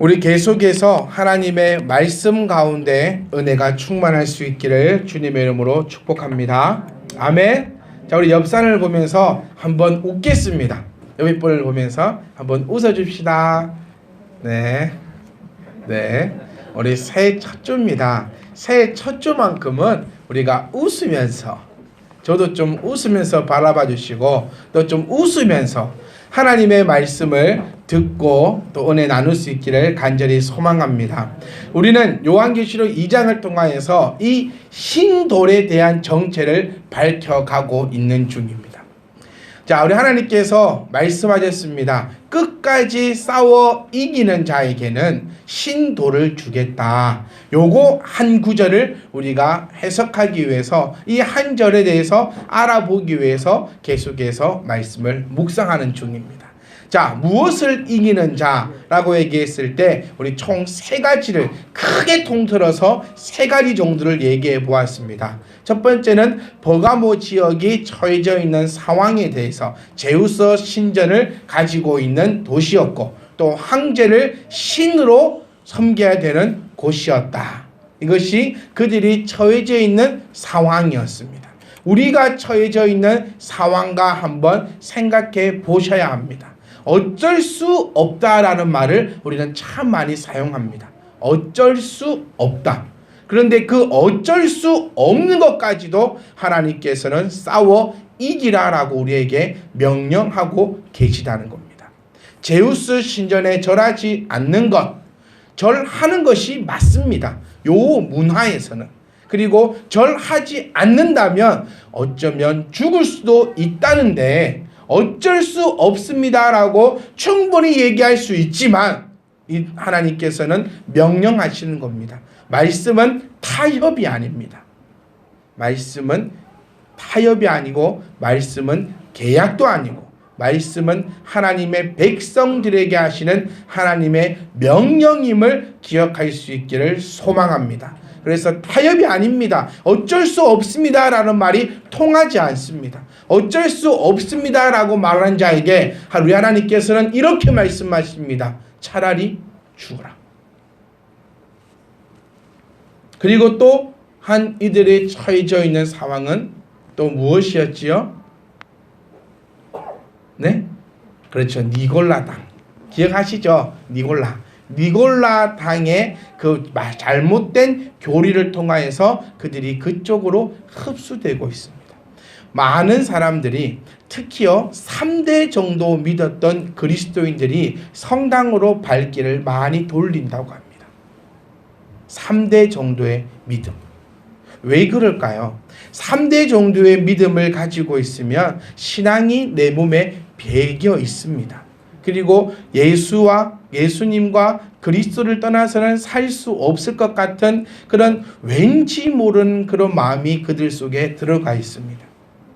우리 계속해서 하나님의 말씀 가운데 은혜가 충만할 수 있기를 주님의 이름으로 축복합니다. 아멘. 자, 우리 옆산을 보면서 한번 웃겠습니다. 옆에 분을 보면서 한번 웃어줍시다. 네. 우리 새해 첫 주입니다. 새해 첫 주만큼은 우리가 웃으면서, 저도 좀 웃으면서 바라봐 주시고 또 좀 웃으면서 하나님의 말씀을 듣고 또 은혜 나눌 수 있기를 간절히 소망합니다. 우리는 요한계시록 2장을 통하여서 이 신돌에 대한 정체를 밝혀가고 있는 중입니다. 자, 우리 하나님께서 말씀하셨습니다. 끝까지 싸워 이기는 자에게는 신돌을 주겠다. 요거 한 구절을 우리가 해석하기 위해서 이 한 절에 대해서 알아보기 위해서 계속해서 말씀을 묵상하는 중입니다. 자, 무엇을 이기는 자라고 얘기했을 때 우리 총 세 가지를 크게 통틀어서 세 가지 정도를 얘기해 보았습니다. 첫 번째는 버가모 지역이 처해져 있는 상황에 대해서 제우스 신전을 가지고 있는 도시였고 또 황제를 신으로 섬겨야 되는 곳이었다. 이것이 그들이 처해져 있는 상황이었습니다. 우리가 처해져 있는 상황과 한번 생각해 보셔야 합니다. 어쩔 수 없다라는 말을 우리는 참 많이 사용합니다. 어쩔 수 없다. 그런데 그 어쩔 수 없는 것까지도 하나님께서는 싸워 이기라라고 우리에게 명령하고 계시다는 겁니다. 제우스 신전에 절하지 않는 것, 절하는 것이 맞습니다. 요 문화에서는. 그리고 절하지 않는다면 어쩌면 죽을 수도 있다는데 어쩔 수 없습니다라고 충분히 얘기할 수 있지만 이 하나님께서는 명령하시는 겁니다. 말씀은 타협이 아닙니다. 말씀은 타협이 아니고 말씀은 계약도 아니고 말씀은 하나님의 백성들에게 하시는 하나님의 명령임을 기억할 수 있기를 소망합니다. 그래서 타협이 아닙니다. 어쩔 수 없습니다라는 말이 통하지 않습니다. 어쩔 수 없습니다라고 말하는 자에게 우리 하나님께서는 이렇게 말씀하십니다. 차라리 죽어라. 그리고 또 한 이들이 처해져 있는 상황은 또 무엇이었지요? 네? 그렇죠. 니골라 당. 기억하시죠? 니골라 당의 그 잘못된 교리를 통하여서 그들이 그쪽으로 흡수되고 있습니다. 많은 사람들이 특히요 3대 정도 믿었던 그리스도인들이 성당으로 발길을 많이 돌린다고 합니다. 3대 정도의 믿음. 왜 그럴까요? 3대 정도의 믿음을 가지고 있으면 신앙이 내 몸에 배겨 있습니다. 그리고 예수님과 그리스도를 떠나서는 살 수 없을 것 같은 그런 왠지 모르는 그런 마음이 그들 속에 들어가 있습니다.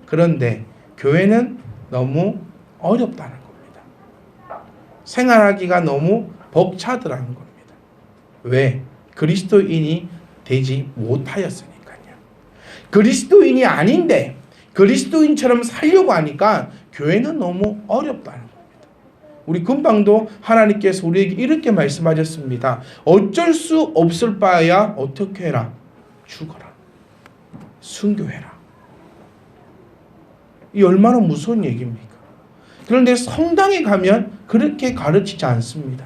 그런데 교회는 너무 어렵다는 겁니다. 생활하기가 너무 벅차더라는 겁니다. 왜? 그리스도인이 되지 못하였으니까요. 그리스도인이 아닌데 그리스도인처럼 살려고 하니까 교회는 너무 어렵다는 겁니다. 우리 금방도 하나님께서 우리에게 이렇게 말씀하셨습니다. 어쩔 수 없을 바에야 어떻게 해라? 죽어라. 순교해라. 이 얼마나 무서운 얘기입니까? 그런데 성당에 가면 그렇게 가르치지 않습니다.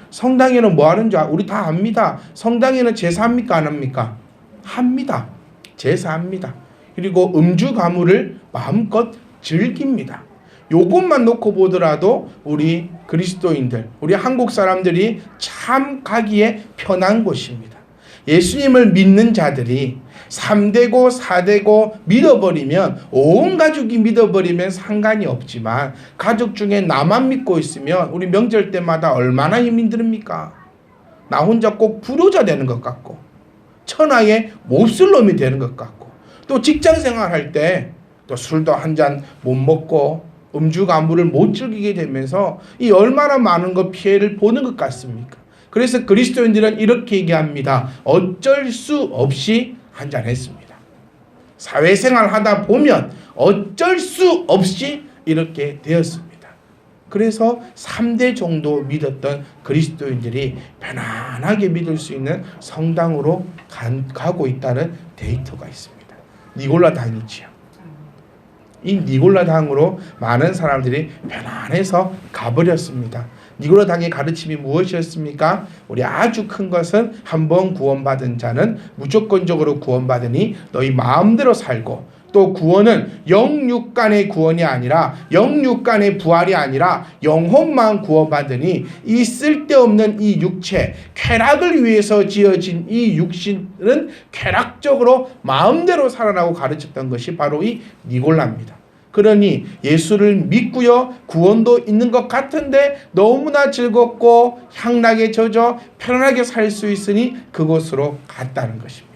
성당에는 뭐 하는지 우리 다 압니다. 성당에는 제사합니까? 안 합니까? 합니다. 제사합니다. 그리고 음주 가물을 마음껏 즐깁니다. 요것만 놓고 보더라도 우리 그리스도인들, 우리 한국 사람들이 참 가기에 편한 곳입니다. 예수님을 믿는 자들이 3대고 4대고 믿어버리면 온 가족이 믿어버리면 상관이 없지만 가족 중에 나만 믿고 있으면 우리 명절 때마다 얼마나 힘듭니까? 나 혼자 꼭 불효자 되는 것 같고 천하의 몹쓸 놈이 되는 것 같고 또 직장생활 할 때 또 술도 한 잔 못 먹고 음주 가물을 못 즐기게 되면서 이 얼마나 많은 거 피해를 보는 것 같습니까? 그래서 그리스도인들은 이렇게 얘기합니다. 어쩔 수 없이 한잔했습니다. 사회생활 하다 보면 어쩔 수 없이 이렇게 되었습니다. 그래서 3대 정도 믿었던 그리스도인들이 편안하게 믿을 수 있는 성당으로 가고 있다는 데이터가 있습니다. 니골라 당이지요. 이 니골라 당으로 많은 사람들이 편안해서 가버렸습니다. 니골라 당의 가르침이 무엇이었습니까? 우리 아주 큰 것은 한번 구원받은 자는 무조건적으로 구원받으니 너희 마음대로 살고, 또 구원은 영육간의 구원이 아니라 영육간의 부활이 아니라 영혼만 구원받으니 이 쓸데없는 이 육체, 쾌락을 위해서 지어진 이 육신은 쾌락적으로 마음대로 살아나고 가르쳤던 것이 바로 이 니골라입니다. 그러니 예수를 믿고요, 구원도 있는 것 같은데 너무나 즐겁고 향락에 젖어 편안하게 살 수 있으니 그곳으로 갔다는 것입니다.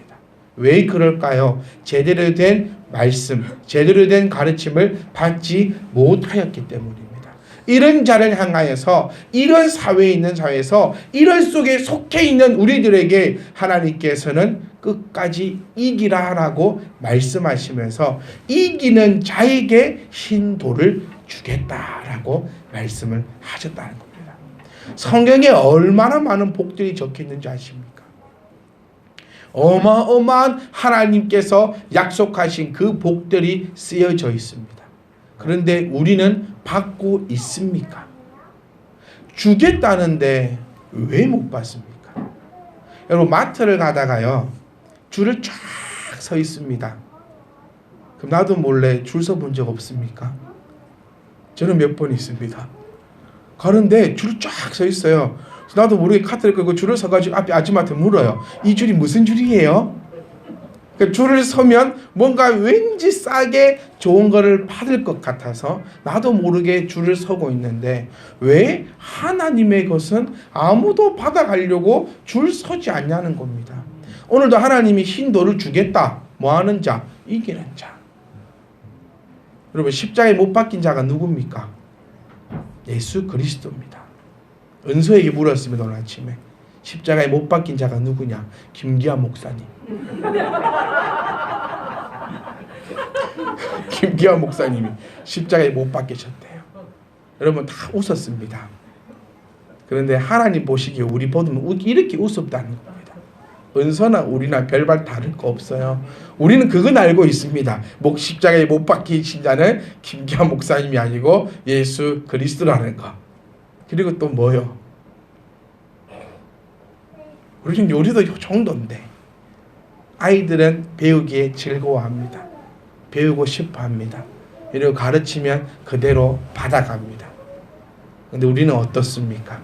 왜 그럴까요? 제대로 된 말씀, 제대로 된 가르침을 받지 못하였기 때문입니다. 이런 자를 향하여서, 이런 사회에 있는 사회에서, 이런 속에 속해 있는 우리들에게 하나님께서는 끝까지 이기라라고 말씀하시면서 이기는 자에게 흰 돌을 주겠다라고 말씀을 하셨다는 겁니다. 성경에 얼마나 많은 복들이 적혀 있는지 아십니까? 어마어마한 하나님께서 약속하신 그 복들이 쓰여져 있습니다. 그런데 우리는 받고 있습니까? 주겠다는데 왜 못 받습니까? 여러분, 마트를 가다가요, 줄을 쫙 서 있습니다. 그럼 나도 몰래 줄 서 본 적 없습니까? 저는 몇 번 있습니다. 가는데 줄 쫙 서 있어요. 나도 모르게 카트를 끌고 줄을 서가지고 앞에 아줌마한테 물어요. 이 줄이 무슨 줄이에요? 그러니까 줄을 서면 뭔가 왠지 싸게 좋은 거를 받을 것 같아서 나도 모르게 줄을 서고 있는데, 왜 하나님의 것은 아무도 받아가려고 줄 서지 않냐는 겁니다. 오늘도 하나님이 흰 돌을 주겠다. 뭐 하는 자? 이기는 자. 여러분, 십자가에 못 박힌 자가 누굽니까? 예수 그리스도입니다. 은소에게 물었습니다. 오늘 아침에 십자가에 못 박힌 자가 누구냐? 김기아 목사님. 김기아 목사님이 십자가에 못 박히셨대요. 여러분, 다 웃었습니다. 그런데 하나님 보시기에 우리 보면 이렇게 우습다는 겁니다. 은서나 우리나 별반 다를 거 없어요. 우리는 그건 알고 있습니다. 십자가에 못 박히신 자는 김기아 목사님이 아니고 예수 그리스도라는 거. 그리고 또 뭐요? 우리는 요리도 요 정도인데 아이들은 배우기에 즐거워합니다. 배우고 싶어합니다. 그리고 가르치면 그대로 받아갑니다. 근데 우리는 어떻습니까?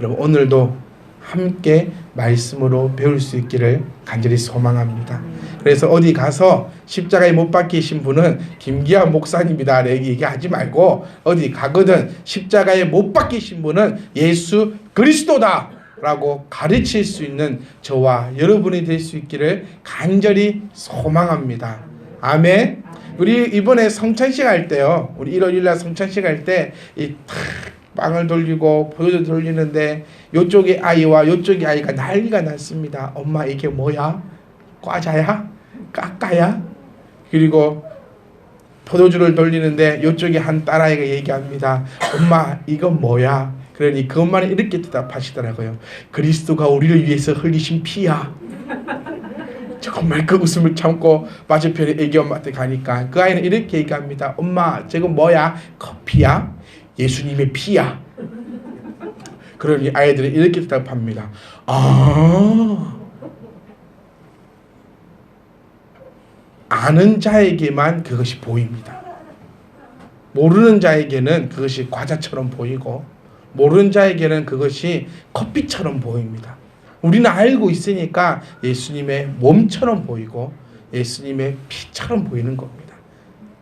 여러분, 오늘도 함께 말씀으로 배울 수 있기를 간절히 소망합니다. 그래서 어디 가서 십자가에 못 박히신 분은 김기아 목사님이다 얘기하지 말고, 어디 가거든 십자가에 못 박히신 분은 예수 그리스도다 라고 가르칠 수 있는 저와 여러분이 될 수 있기를 간절히 소망합니다. 아멘. 우리 이번에 성찬식 할 때요, 우리 1월 1일 날 성찬식 할 때 이 빵을 돌리고 포도주 돌리는데 요쪽의 아이와 요쪽의 아이가 난리가 났습니다. 엄마, 이게 뭐야? 과자야? 까까야? 그리고 포도주를 돌리는데 요쪽에 한 딸아이가 얘기합니다. 엄마, 이건 뭐야? 그러니 그것만 이렇게 대답하시더라고요. 그리스도가 우리를 위해서 흘리신 피야. 정말 그 웃음을 참고 맞은편에 애기 엄마한테 가니까 그 아이는 이렇게 얘기합니다. 엄마, 저건 뭐야? 커피야? 예수님의 피야. 그러니 아이들은 이렇게 대답합니다. 아는 자에게만 그것이 보입니다. 모르는 자에게는 그것이 과자처럼 보이고, 모르는 자에게는 그것이 커피처럼 보입니다. 우리는 알고 있으니까 예수님의 몸처럼 보이고 예수님의 피처럼 보이는 겁니다.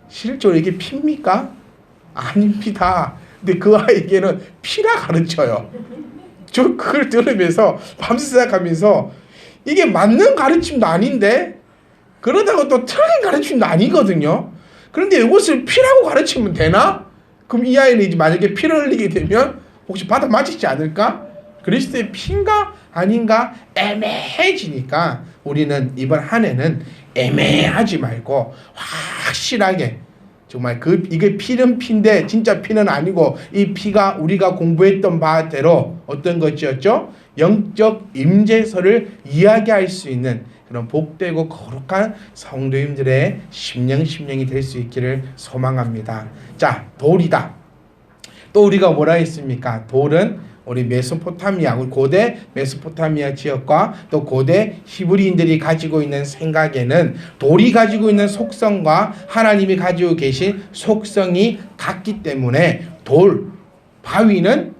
실제로 이게 피입니까? 아닙니다. 근데 그 아이에게는 피라 가르쳐요. 저 그걸 들으면서 밤새 생각하면서 이게 맞는 가르침도 아닌데, 그러다가 또 틀린 가르침도 아니거든요. 그런데 이것을 피라고 가르치면 되나? 그럼 이 아이는 이제 만약에 피를 흘리게 되면 혹시 받아 맞히지 않을까? 그리스도의 피인가 아닌가 애매해지니까 우리는 이번 한 해는 애매하지 말고 확실하게 정말 이게 피는 피인데 진짜 피는 아니고 이 피가 우리가 공부했던 바대로 어떤 것이었죠? 영적 임재서를 이야기할 수 있는 그런 복되고 거룩한 성도님들의 심령이 될 수 있기를 소망합니다. 자, 돌이다. 또 우리가 뭐라 했습니까? 돌은 우리 메소포타미아, 고대 메소포타미아 지역과 또 고대 히브리인들이 가지고 있는 생각에는 돌이 가지고 있는 속성과 하나님이 가지고 계신 속성이 같기 때문에 바위는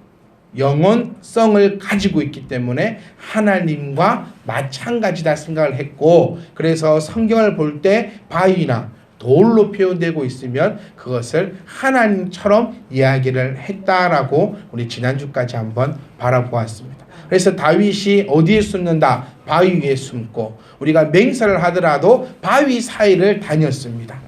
영혼성을 가지고 있기 때문에 하나님과 마찬가지다 생각을 했고, 그래서 성경을 볼 때 바위나 돌로 표현되고 있으면 그것을 하나님처럼 이야기를 했다라고 우리 지난주까지 한번 바라보았습니다. 그래서 다윗이 어디에 숨는다? 바위 위에 숨고, 우리가 맹세를 하더라도 바위 사이를 다녔습니다.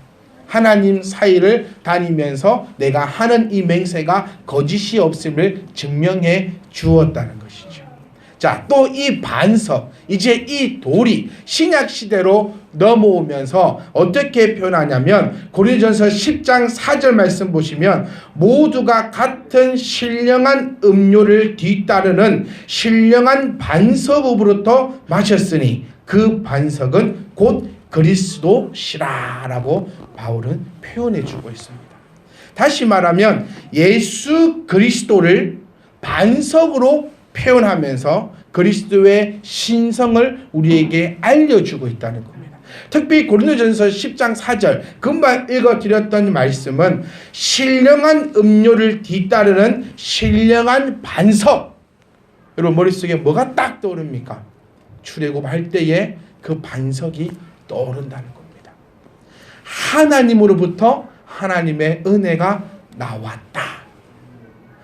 하나님 사이를 다니면서 내가 하는 이 맹세가 거짓이 없음을 증명해 주었다는 것이죠. 자, 또 이 반석, 이제 이 돌이 신약 시대로 넘어오면서 어떻게 표현하냐면 고린도전서 10장 4절 말씀 보시면 모두가 같은 신령한 음료를 뒤따르는 신령한 반석으로부터 마셨으니 그 반석은 곧 그리스도시라라고 바울은 표현해 주고 있습니다. 다시 말하면 예수 그리스도를 반석으로 표현하면서 그리스도의 신성을 우리에게 알려주고 있다는 겁니다. 특히 고린도전서 10장 4절 금방 읽어드렸던 말씀은 신령한 음료를 뒤따르는 신령한 반석. 여러분 머릿속에 뭐가 딱 떠오릅니까? 출애굽할 때에 그 반석이 떠오른다는 겁니다. 하나님으로부터 하나님의 은혜가 나왔다.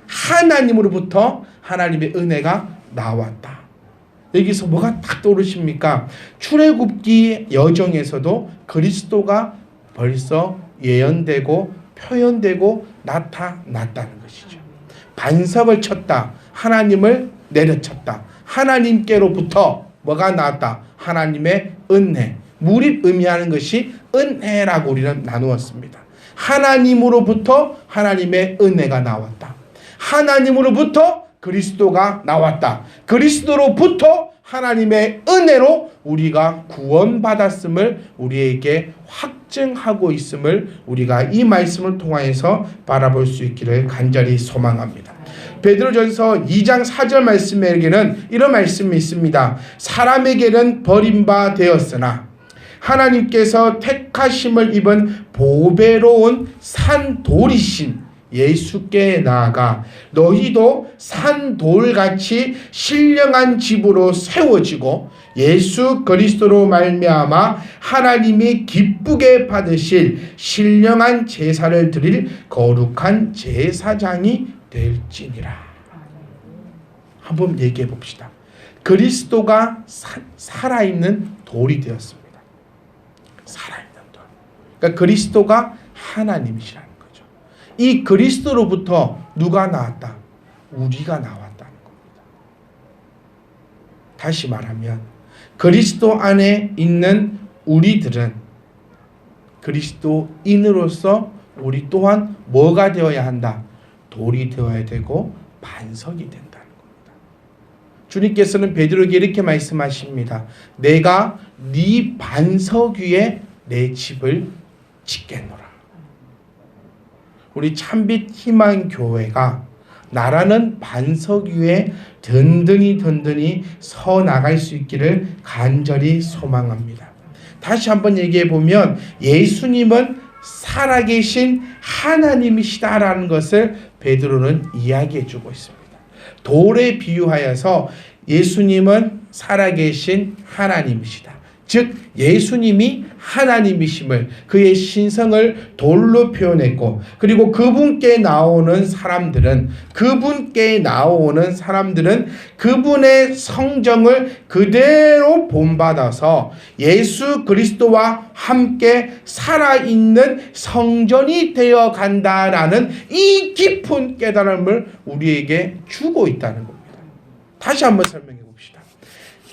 하나님으로부터 하나님의 은혜가 나왔다. 여기서 뭐가 딱 떠오르십니까? 출애굽기 여정에서도 그리스도가 벌써 예언되고 표현되고 나타났다는 것이죠. 반석을 쳤다. 하나님을 내려쳤다. 하나님께로부터 뭐가 나왔다? 하나님의 은혜. 물이 의미하는 것이 은혜라고 우리는 나누었습니다. 하나님으로부터 하나님의 은혜가 나왔다. 하나님으로부터 그리스도가 나왔다. 그리스도로부터 하나님의 은혜로 우리가 구원받았음을 우리에게 확증하고 있음을 우리가 이 말씀을 통하여서 바라볼 수 있기를 간절히 소망합니다. 베드로전서 2장 4절 말씀에게는 이런 말씀이 있습니다. 사람에게는 버림바 되었으나 하나님께서 택하심을 입은 보배로운 산돌이신 예수께 나아가 너희도 산돌같이 신령한 집으로 세워지고 예수 그리스도로 말미암아 하나님이 기쁘게 받으실 신령한 제사를 드릴 거룩한 제사장이 될지니라. 한번 얘기해 봅시다. 그리스도가 살아있는 돌이 되었습니다. 살아있는 돌. 그러니까 그리스도가 하나님이시라는 거죠. 이 그리스도로부터 누가 나왔다? 우리가 나왔다는 겁니다. 다시 말하면 그리스도 안에 있는 우리들은 그리스도인으로서 우리 또한 뭐가 되어야 한다? 돌이 되어야 되고 반석이 된다는 겁니다. 주님께서는 베드로에게 이렇게 말씀하십니다. 내가 네 반석 위에 내 집을 짓겠노라. 우리 참빛 희망 교회가 나라는 반석 위에 든든히 서 나갈 수 있기를 간절히 소망합니다. 다시 한번 얘기해 보면 예수님은 살아계신 하나님이시다라는 것을 베드로는 이야기해 주고 있습니다. 돌에 비유하여서 예수님은 살아계신 하나님이시다. 즉 예수님이 하나님이심을 그의 신성을 돌로 표현했고 그리고 그분께 나오는 사람들은 그분의 성정을 그대로 본받아서 예수 그리스도와 함께 살아있는 성전이 되어 간다라는 이 깊은 깨달음을 우리에게 주고 있다는 겁니다. 다시 한번 설명해 봅시다.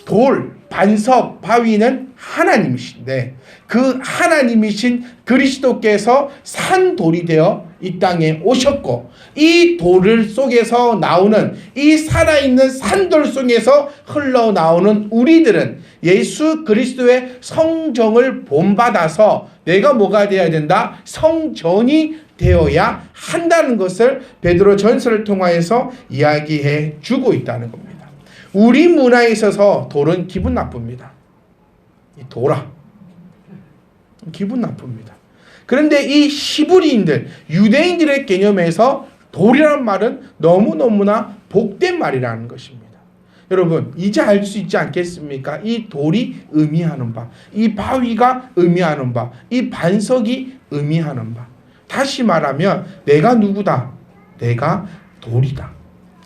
돌, 반석, 바위는 하나님이신데 그 하나님이신 그리스도께서 산돌이 되어 이 땅에 오셨고 이 돌을 속에서 나오는 이 살아있는 산돌 속에서 흘러나오는 우리들은 예수 그리스도의 성정을 본받아서 내가 뭐가 되어야 된다? 성전이 되어야 한다는 것을 베드로 전서를 통하여서 이야기해 주고 있다는 겁니다. 우리 문화에 있어서 돌은 기분 나쁩니다. 이 돌아 기분 나쁩니다. 그런데 이 히브리인들 유대인들의 개념에서 돌이라는 말은 너무너무나 복된 말이라는 것입니다. 여러분 이제 알 수 있지 않겠습니까? 이 돌이 의미하는 바, 이 바위가 의미하는 바, 이 반석이 의미하는 바. 다시 말하면 내가 누구다? 내가 돌이다.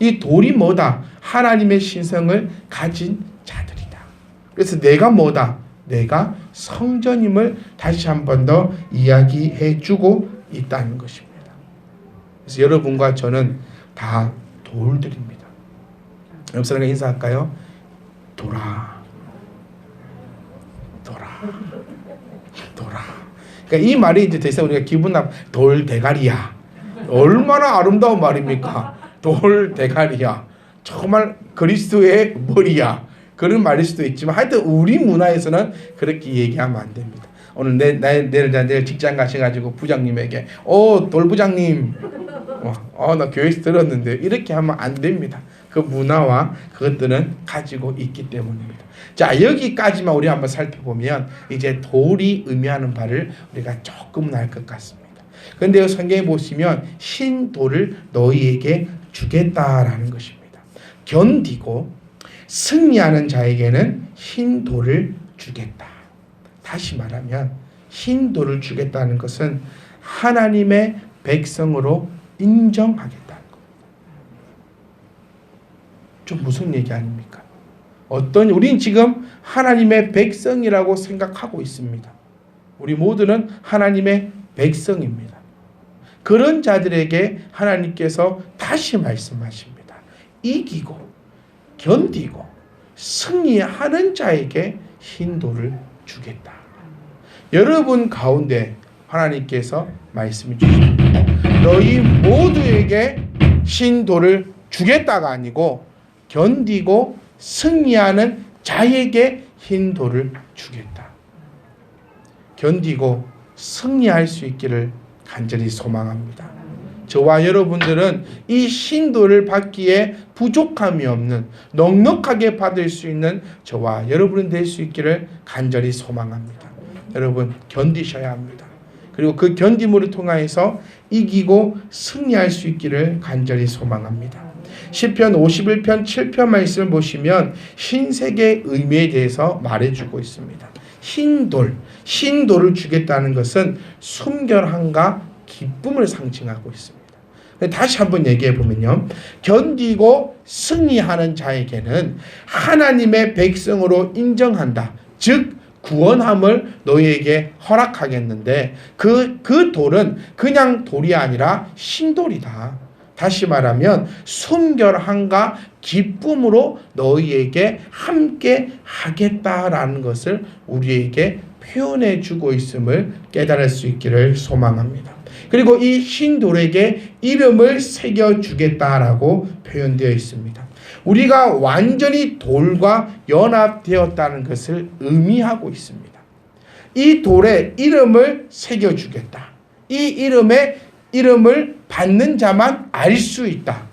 이 돌이 뭐다? 하나님의 신성을 가진 자들이다. 그래서 내가 뭐다? 내가 성전임을 다시 한 번 더 이야기해 주고 있다는 것입니다. 그래서 여러분과 저는 다 돌들입니다. 옆 사람과 인사할까요? 돌아. 그러니까 이 말이 이제 더 이상 우리가 기분 돌 대가리야. 얼마나 아름다운 말입니까? 돌 대가리야. 정말 그리스도의 머리야. 그런 말일 수도 있지만 하여튼 우리 문화에서는 그렇게 얘기하면 안 됩니다. 오늘 내일 직장 가셔가지고 부장님에게 돌부장님 나 교회에서 들었는데 이렇게 하면 안 됩니다. 그 문화와 그것들은 가지고 있기 때문입니다. 자, 여기까지만 우리 한번 살펴보면 이제 돌이 의미하는 바를 우리가 조금은 알 것 같습니다. 그런데 성경에 보시면 신돌을 너희에게 주겠다라는 것입니다. 견디고 승리하는 자에게는 흰돌을 주겠다. 다시 말하면 흰돌을 주겠다는 것은 하나님의 백성으로 인정하겠다는 겁니다. 좀 무슨 얘기 아닙니까? 우린 지금 하나님의 백성이라고 생각하고 있습니다. 우리 모두는 하나님의 백성입니다. 그런 자들에게 하나님께서 다시 말씀하십니다. 이기고 견디고 승리하는 자에게 흰돌을 주겠다. 여러분 가운데 하나님께서 말씀해 주십니다. 너희 모두에게 흰돌을 주겠다가 아니고 견디고 승리하는 자에게 흰돌을 주겠다. 견디고 승리할 수 있기를 간절히 소망합니다. 저와 여러분들은 이 흰돌을 받기에 부족함이 없는 넉넉하게 받을 수 있는 저와 여러분이 될 수 있기를 간절히 소망합니다. 여러분 견디셔야 합니다. 그리고 그 견딤을 통하여서 이기고 승리할 수 있기를 간절히 소망합니다. 시편 51편 7편 말씀을 보시면 흰색의 의미에 대해서 말해주고 있습니다. 흰돌을 주겠다는 것은 순결함과 기쁨을 상징하고 있습니다. 다시 한번 얘기해 보면요. 견디고 승리하는 자에게는 하나님의 백성으로 인정한다. 즉 구원함을 너희에게 허락하겠는데 그 돌은 그냥 돌이 아니라 흰돌이다. 다시 말하면 순결함과 기쁨으로 너희에게 함께 하겠다라는 것을 우리에게 표현해 주고 있음을 깨달을 수 있기를 소망합니다. 그리고 이 흰돌에게 이름을 새겨주겠다라고 표현되어 있습니다. 우리가 완전히 돌과 연합되었다는 것을 의미하고 있습니다. 이 돌에 이름을 새겨주겠다. 이 이름을 받는 자만 알 수 있다.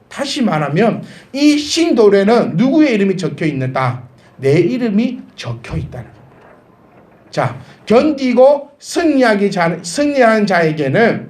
다시 말하면 이 흰돌에는 누구의 이름이 적혀 있는다? 내 이름이 적혀 있다는 겁니다. 자, 견디고 승리하는 자에게는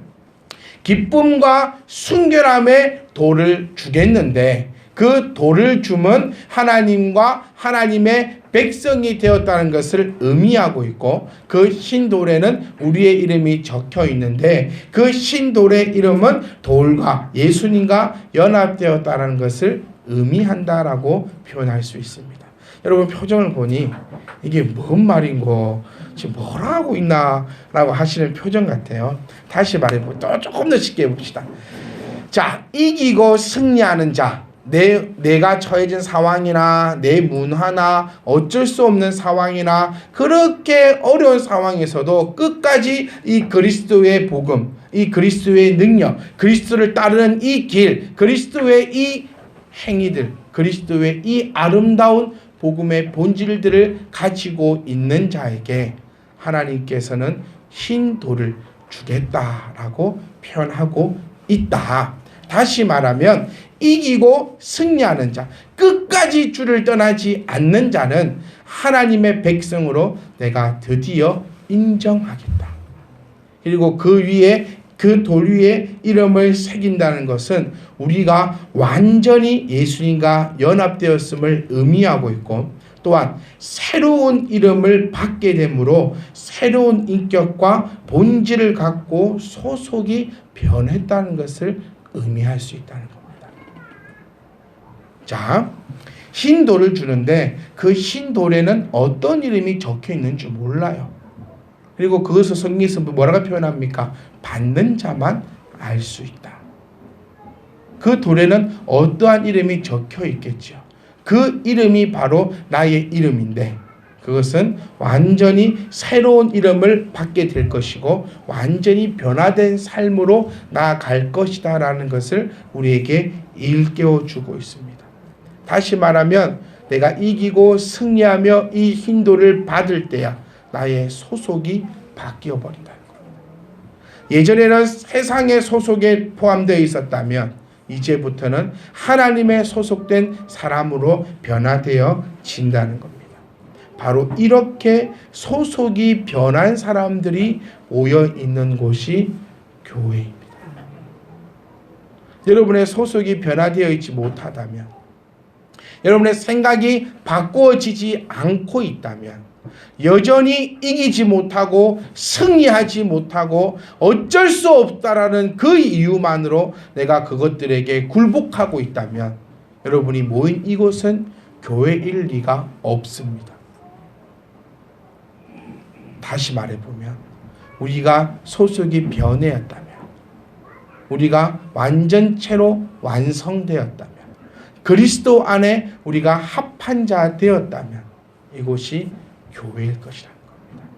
기쁨과 순결함의 돌을 주겠는데 그 돌을 줌은 하나님과 하나님의 백성이 되었다는 것을 의미하고 있고 그 흰돌에는 우리의 이름이 적혀 있는데 그 흰돌의 이름은 돌과 예수님과 연합되었다는 것을 의미한다라고 표현할 수 있습니다. 여러분 표정을 보니 이게 뭔 말인고 지금 뭐라 하고 있나 라고 하시는 표정 같아요. 다시 말해보고 또 조금 더 쉽게 해봅시다. 자, 이기고 승리하는 자 내가 처해진 상황이나 내 문화나 어쩔 수 없는 상황이나 그렇게 어려운 상황에서도 끝까지 이 그리스도의 복음, 이 그리스도의 능력, 그리스도를 따르는 이 길, 그리스도의 이 행위들, 그리스도의 이 아름다운 복음의 본질들을 가지고 있는 자에게 하나님께서는 흰 돌을 주겠다라고 표현하고 있다. 다시 말하면 이기고 승리하는 자, 끝까지 주를 떠나지 않는 자는 하나님의 백성으로 내가 드디어 인정하겠다. 그리고 그 돌 위에 이름을 새긴다는 것은 우리가 완전히 예수님과 연합되었음을 의미하고 있고, 또한 새로운 이름을 받게 되므로 새로운 인격과 본질을 갖고 소속이 변했다는 것을 의미할 수 있다는 겁니다. 자, 흰 돌을 주는데 그 흰 돌에는 어떤 이름이 적혀 있는지 몰라요. 그리고 그것을 성경에서 뭐라고 표현합니까? 받는 자만 알 수 있다. 그 돌에는 어떠한 이름이 적혀 있겠죠. 그 이름이 바로 나의 이름인데, 그것은 완전히 새로운 이름을 받게 될 것이고 완전히 변화된 삶으로 나아갈 것이다 라는 것을 우리에게 일깨워 주고 있습니다. 다시 말하면 내가 이기고 승리하며 이 흰 돌을 받을 때야 나의 소속이 바뀌어 버린다는 겁니다. 예전에는 세상의 소속에 포함되어 있었다면 이제부터는 하나님의 소속된 사람으로 변화되어 진다는 겁니다. 바로 이렇게 소속이 변한 사람들이 모여 있는 곳이 교회입니다. 여러분의 소속이 변화되어 있지 못하다면, 여러분의 생각이 바꾸어지지 않고 있다면, 여전히 이기지 못하고 승리하지 못하고 어쩔 수 없다라는 그 이유만으로 내가 그것들에게 굴복하고 있다면 여러분이 모인 이곳은 교회일 리가 없습니다. 다시 말해보면 우리가 소속이 변해였다면, 우리가 완전체로 완성되었다면, 그리스도 안에 우리가 합한 자 되었다면 이곳이 교회일 것이라는 겁니다.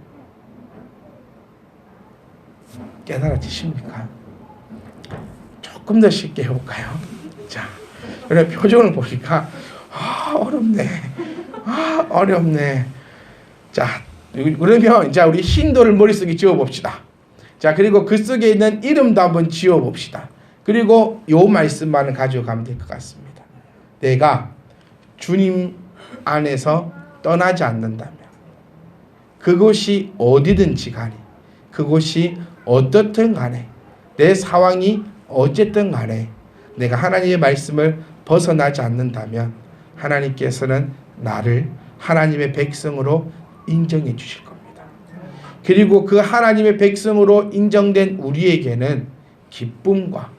깨달아지십니까? 조금 더 쉽게 해볼까요? 자, 여러분 표정을 보니까 어렵네. 자, 그러면 이제 우리 흰 돌을 머릿속에 지워봅시다. 자, 그리고 그 속에 있는 이름도 한번 지워봅시다. 그리고 요 말씀만을 가져가면 될 것 같습니다. 내가 주님 안에서 떠나지 않는다면, 그곳이 어디든지 간에, 그곳이 어떻든 간에, 내 상황이 어쨌든 간에 내가 하나님의 말씀을 벗어나지 않는다면 하나님께서는 나를 하나님의 백성으로 인정해 주실 겁니다. 그리고 그 하나님의 백성으로 인정된 우리에게는 기쁨과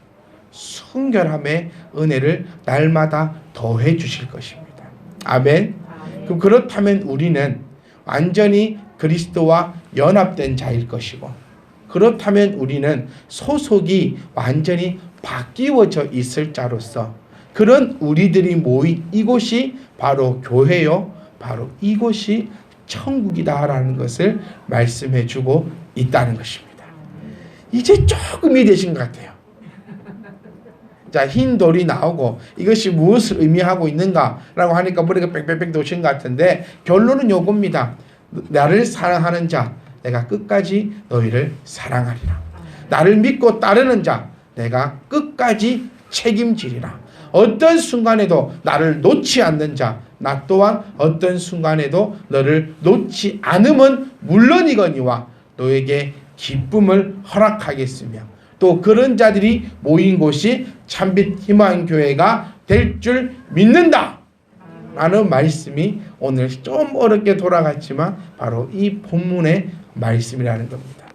순결함의 은혜를 날마다 더해 주실 것입니다. 아멘. 그럼 그렇다면 우리는 완전히 그리스도와 연합된 자일 것이고, 그렇다면 우리는 소속이 완전히 바뀌어져 있을 자로서 그런 우리들이 모인 이곳이 바로 교회요, 바로 이곳이 천국이다라는 것을 말씀해 주고 있다는 것입니다. 이제 조금 이해되신 것 같아요. 자, 흰 돌이 나오고 이것이 무엇을 의미하고 있는가라고 하니까 머리가 빽빽빽 도신 것 같은데, 결론은 요겁니다. 나를 사랑하는 자, 내가 끝까지 너희를 사랑하리라. 나를 믿고 따르는 자, 내가 끝까지 책임지리라. 어떤 순간에도 나를 놓지 않는 자, 나 또한 어떤 순간에도 너를 놓지 않음은 물론이거니와 너에게 기쁨을 허락하겠으며, 또 그런 자들이 모인 곳이 참빛 희망교회가 될 줄 믿는다 라는 말씀이 오늘 좀 어렵게 돌아갔지만 바로 이 본문의 말씀이라는 겁니다.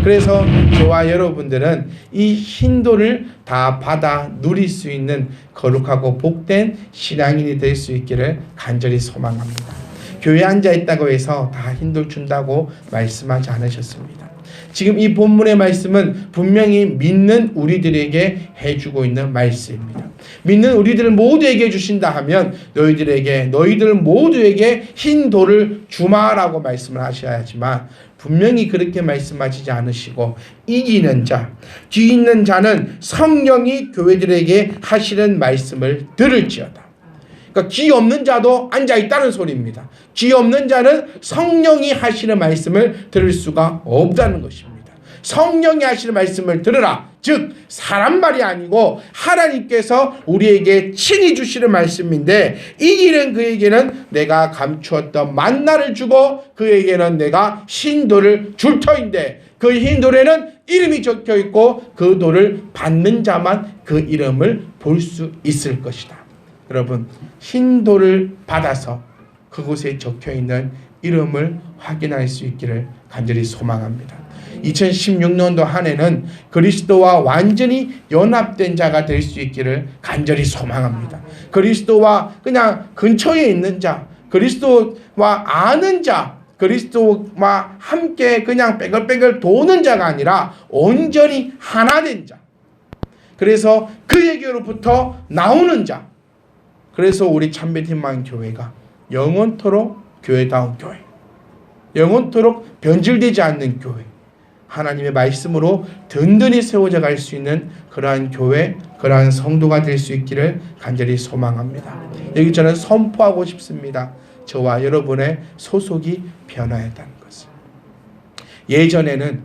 그래서 저와 여러분들은 이 흰돌을 다 받아 누릴 수 있는 거룩하고 복된 신앙인이 될 수 있기를 간절히 소망합니다. 교회에 앉아있다고 해서 다 흰돌 준다고 말씀하지 않으셨습니다. 지금 이 본문의 말씀은 분명히 믿는 우리들에게 해주고 있는 말씀입니다. 믿는 우리들 모두에게 주신다 하면 너희들 모두에게 흰 돌을 주마라고 말씀을 하셔야 하지만 분명히 그렇게 말씀하시지 않으시고 이기는 자, 뒤 있는 자는 성령이 교회들에게 하시는 말씀을 들을지어다. 그러니까 귀 없는 자도 앉아있다는 소리입니다. 귀 없는 자는 성령이 하시는 말씀을 들을 수가 없다는 것입니다. 성령이 하시는 말씀을 들으라. 즉 사람 말이 아니고 하나님께서 우리에게 친히 주시는 말씀인데 이기는 그에게는 내가 감추었던 만나를 주고 그에게는 내가 흰 돌을 줄 터인데 그 흰 돌에는 이름이 적혀 있고 그 돌을 받는 자만 그 이름을 볼 수 있을 것이다. 여러분 흰 돌을 받아서 그곳에 적혀있는 이름을 확인할 수 있기를 간절히 소망합니다. 2016년도 한 해는 그리스도와 완전히 연합된 자가 될 수 있기를 간절히 소망합니다. 그리스도와 그냥 근처에 있는 자, 그리스도와 아는 자, 그리스도와 함께 그냥 빼글빼글 도는 자가 아니라 온전히 하나 된 자, 그래서 그에게로부터 나오는 자, 그래서 우리 참배팀만 교회가 영원토록 교회다운 교회, 영원토록 변질되지 않는 교회, 하나님의 말씀으로 든든히 세워져 갈 수 있는 그러한 교회, 그러한 성도가 될 수 있기를 간절히 소망합니다. 여기 저는 선포하고 싶습니다. 저와 여러분의 소속이 변화했다는 것을. 예전에는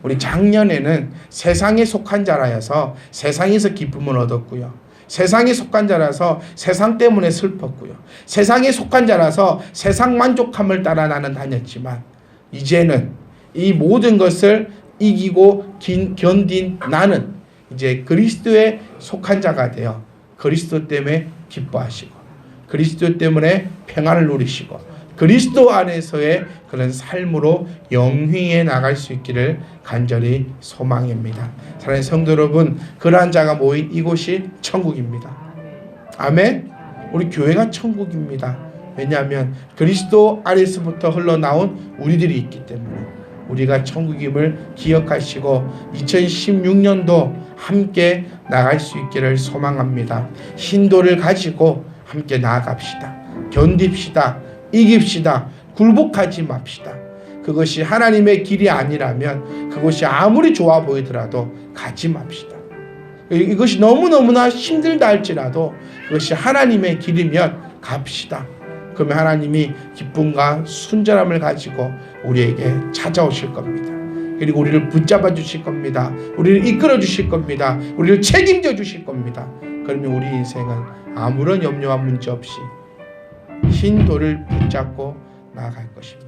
우리 작년에는 세상에 속한 자라여서 세상에서 기쁨을 얻었고요. 세상에 속한 자라서 세상 때문에 슬펐고요. 세상에 속한 자라서 세상 만족함을 따라 나는 다녔지만 이제는 이 모든 것을 이기고 견딘 나는 이제 그리스도에 속한 자가 되어 그리스도 때문에 기뻐하시고 그리스도 때문에 평안을 누리시고 그리스도 안에서의 그런 삶으로 영휘해 나갈 수 있기를 간절히 소망합니다. 사랑하는 성도 여러분, 그러한 자가 모인 이곳이 천국입니다. 아멘. 우리 교회가 천국입니다. 왜냐하면 그리스도 안에서부터 흘러나온 우리들이 있기 때문에 우리가 천국임을 기억하시고 2016년도 함께 나갈 수 있기를 소망합니다. 흰 돌을 가지고 함께 나아갑시다. 견딥시다. 이깁시다. 굴복하지 맙시다. 그것이 하나님의 길이 아니라면 그것이 아무리 좋아 보이더라도 가지 맙시다. 이것이 너무너무나 힘들다 할지라도 그것이 하나님의 길이면 갑시다. 그러면 하나님이 기쁨과 순전함을 가지고 우리에게 찾아오실 겁니다. 그리고 우리를 붙잡아 주실 겁니다. 우리를 이끌어 주실 겁니다. 우리를 책임져 주실 겁니다. 그러면 우리 인생은 아무런 염려와 문제 없이 흰 돌을 붙잡고 나아갈 것입니다.